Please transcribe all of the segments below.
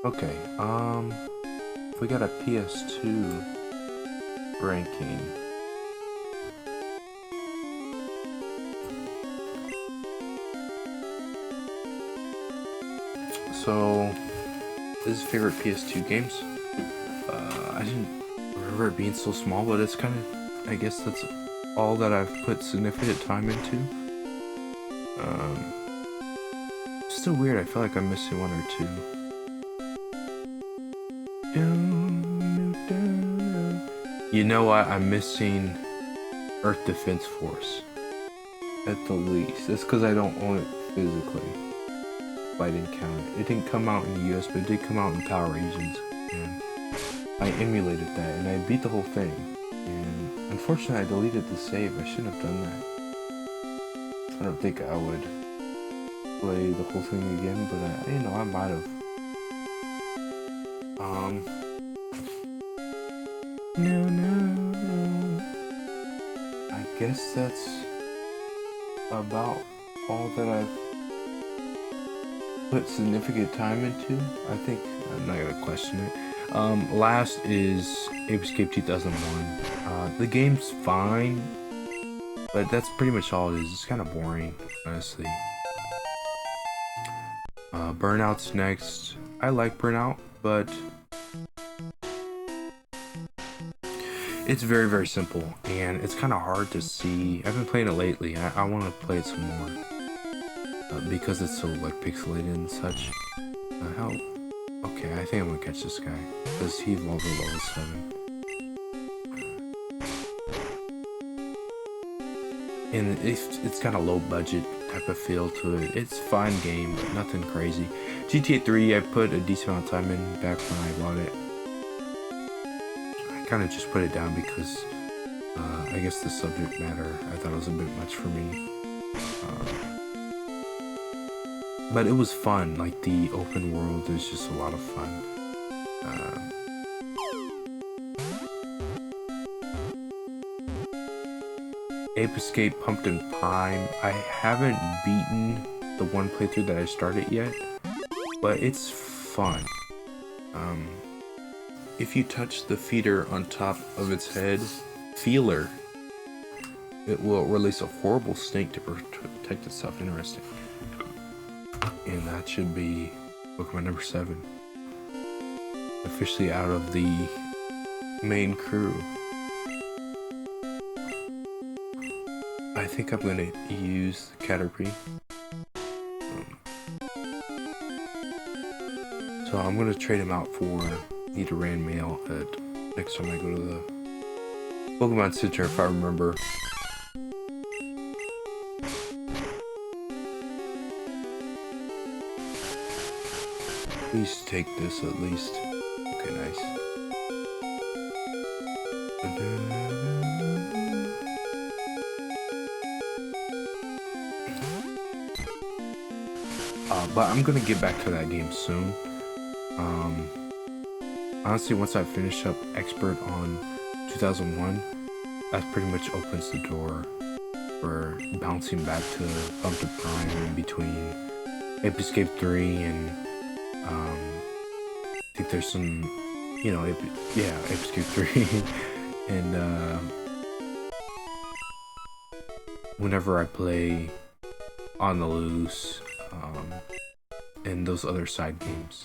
Okay, if we got a PS2 ranking. So, this is favorite PS2 games. I didn't remember it being so small, but it's kind of, I guess that's all that I've put significant time into. Still weird, I feel like I'm missing one or two. You know what? I'm missing Earth Defense Force. At the least. That's because I don't own it physically. But I didn't count it. It didn't come out in the US, but it did come out in Power Regions. And I emulated that, and I beat the whole thing. And unfortunately, I deleted the save. I shouldn't have done that. I don't think I would play the whole thing again, but you know, I might have. No. I guess that's about all that I've put significant time into. I think I'm not gonna question it. Last is Ape Escape 2001. The game's fine, but that's pretty much all it is. It's kind of boring, honestly. Burnout's next. I like Burnout, but it's very, very simple, and it's kind of hard to see. I've been playing it lately. I want to play it some more because it's so like pixelated and such. How? Okay, I think I'm gonna catch this guy because he evolved to level 7. And it's got a low budget type of feel to it. It's a fine game, but nothing crazy. GTA 3, I put a decent amount of time in back when I bought it. I kind of just put it down because I guess the subject matter, I thought it was a bit much for me. But it was fun, like the open world is just a lot of fun. Ape Escape Pumpkin Prime. I haven't beaten the one playthrough that I started yet, but it's fun. If you touch the feeder on top of its head, feeler, it will release a horrible stink to protect itself. Interesting. And that should be Pokemon number 7. Officially out of the main crew. I think I'm gonna use the Caterpie. So I'm gonna trade him out for Nidoran male at next time I go to the Pokemon Center, if I remember. Please take this at least. Okay, nice. But I'm gonna get back to that game soon. Honestly, once I finish up Expert on 2001, that pretty much opens the door for bouncing back to Pumpkin Prime in between Ape Escape 3 and I think there's some, you know, Ape Escape 3 and whenever I play On the Loose and those other side games.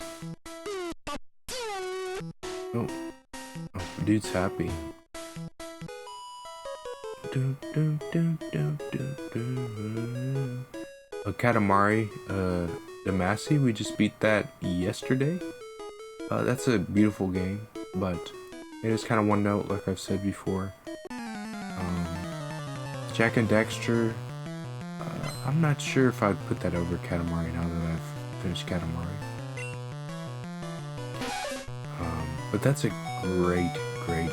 Oh, dude's happy. Katamari Damacy, we just beat that yesterday. That's a beautiful game, but it is kind of one note, like I've said before. Jack and Dexter, I'm not sure if I'd put that over Katamari now that I've finished Katamari. But that's a great game.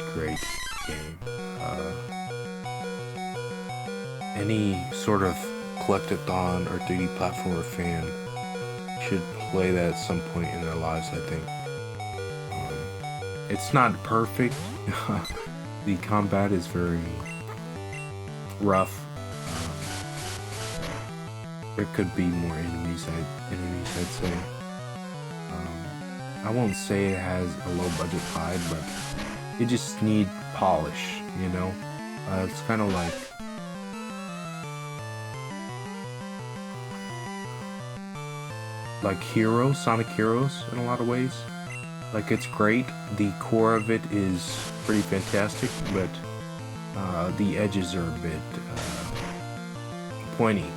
Any sort of collectathon or 3D platformer fan should play that at some point in their lives, I think. It's not perfect. The combat is very rough. There could be more enemies, I'd say. I won't say it has a low budget hide, but it just need polish, you know? It's kind of like Heroes, Sonic Heroes in a lot of ways. Like, it's great, the core of it is pretty fantastic, but the edges are a bit pointy.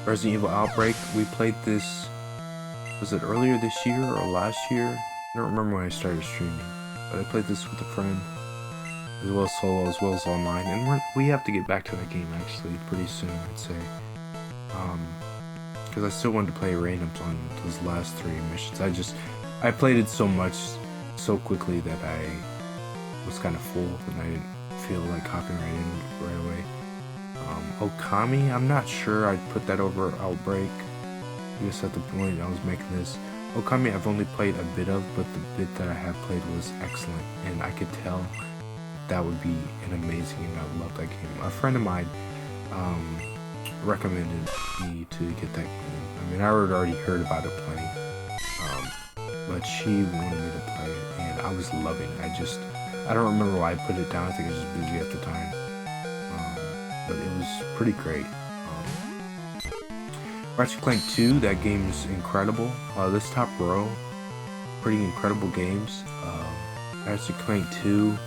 Resident Evil Outbreak, we played this, was it earlier this year or last year? I don't remember when I started streaming, but I played this with a friend, as well as solo, as well as online, and we have to get back to that game actually pretty soon, I'd say. Because I still wanted to play randoms on those last 3 missions. I played it so much, so quickly that I was kind of full, and I didn't feel like hopping right in right away. Okami, I'm not sure I'd put that over Outbreak. I guess at the point I was making this. Okami I've only played a bit of, but the bit that I have played was excellent, and I could tell that would be an amazing game. I would love that game. A friend of mine recommended me to get that game. I mean, I had already heard about it plenty, but she wanted me to play it, and I was loving it. I don't remember why I put it down. I think I was just busy at the time. But it was pretty great. Ratchet & Clank 2, that game is incredible. This top row, pretty incredible games. Ratchet & Clank 2,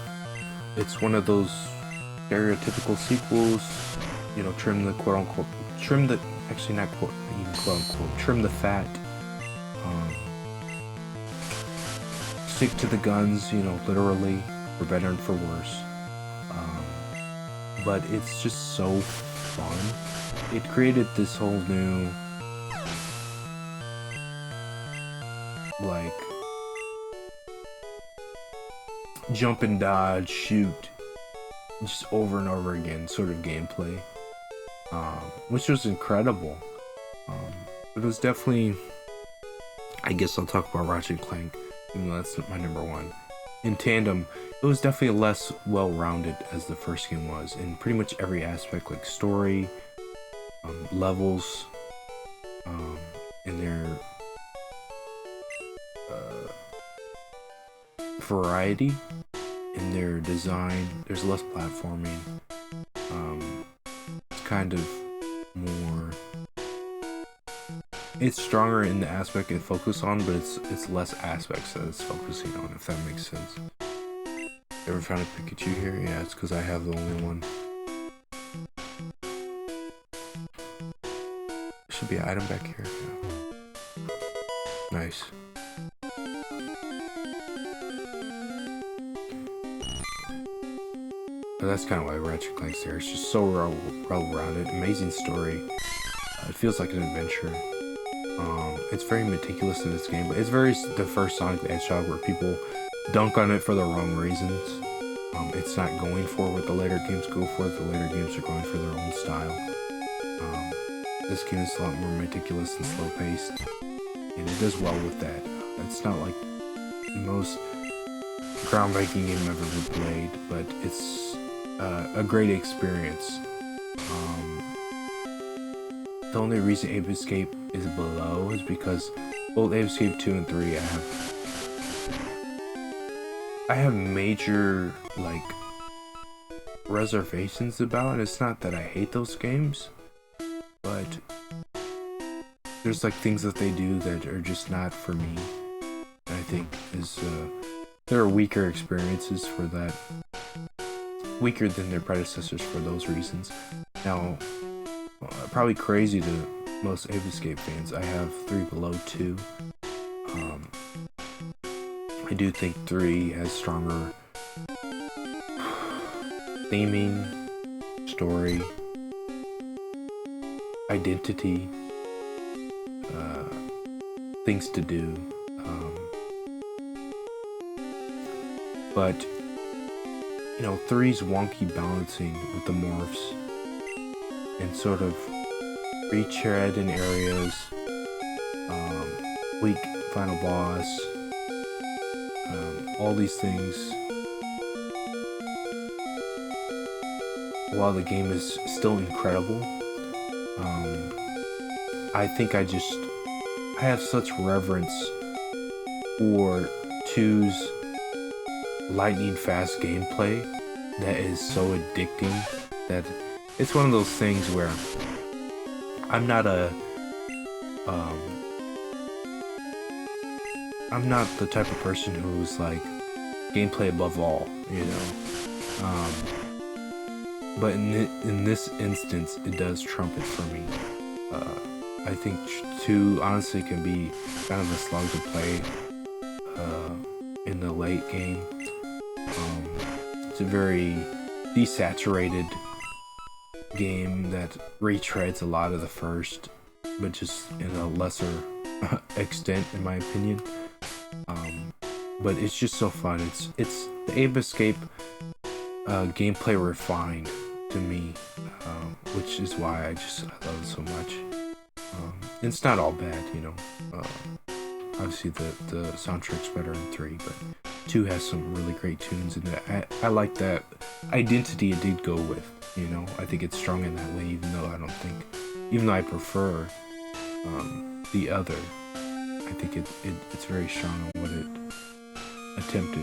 it's one of those stereotypical sequels, you know, trim the quote-unquote, actually not quote, even quote-unquote, trim the fat, stick to the guns, you know, literally, for better and for worse. But it's just so fun. It created this whole new, like, jump and dodge, shoot, just over and over again sort of gameplay, which was incredible. It was definitely, I guess I'll talk about Ratchet & Clank, even though that's my number 1. In tandem, it was definitely less well-rounded as the first game was, in pretty much every aspect, like story, levels, and their variety, in their design. There's less platforming. It's kind of more, it's stronger in the aspect it focuses on, but it's less aspects that it's focusing on, if that makes sense. Ever found a Pikachu here? Yeah, it's because I have the only one. Should be an item back here. Yeah. Nice. But that's kind of why Ratchet & Clank's there. It's just so well-rounded, amazing story. It feels like an adventure. It's very meticulous in this game, but it's very the first Sonic the Hedgehog where people dunk on it for the wrong reasons. It's not going for what the later games go for. The later games are going for their own style. This game is a lot more meticulous and slow-paced, and it does well with that. It's not like the most groundbreaking game I've ever played, but it's a great experience. The only reason Ape Escape is below is because both Ape Escape 2 and 3 I have major, like, reservations about. And it's not that I hate those games, but there's like things that they do that are just not for me. And I think there are weaker experiences for that. Weaker than their predecessors for those reasons. Now, probably crazy to most Ape Escape fans, I have 3 below 2. I do think 3 has stronger theming, story, identity, things to do. But, you know, 3's wonky balancing with the morphs and sort of retread in areas, weak final boss, all these things. While the game is still incredible, I think I have such reverence for 2's lightning fast gameplay that is so addicting that it's one of those things where I'm not um I'm not the type of person who's like gameplay above all, you know. But in this instance, it does trump it for me. I think 2 honestly can be kind of a slog to play in the late game. It's a very desaturated game that retreads a lot of the first, but just in a lesser extent, in my opinion. But it's just so fun. It's the Abe Escape gameplay refined to me, which is why I love it so much. It's not all bad, you know. Obviously the soundtrack's better in 3, but 2 has some really great tunes, and I like that identity it did go with, you know. I think it's strong in that way, even though I prefer the other. I think it's very strong on what it attempted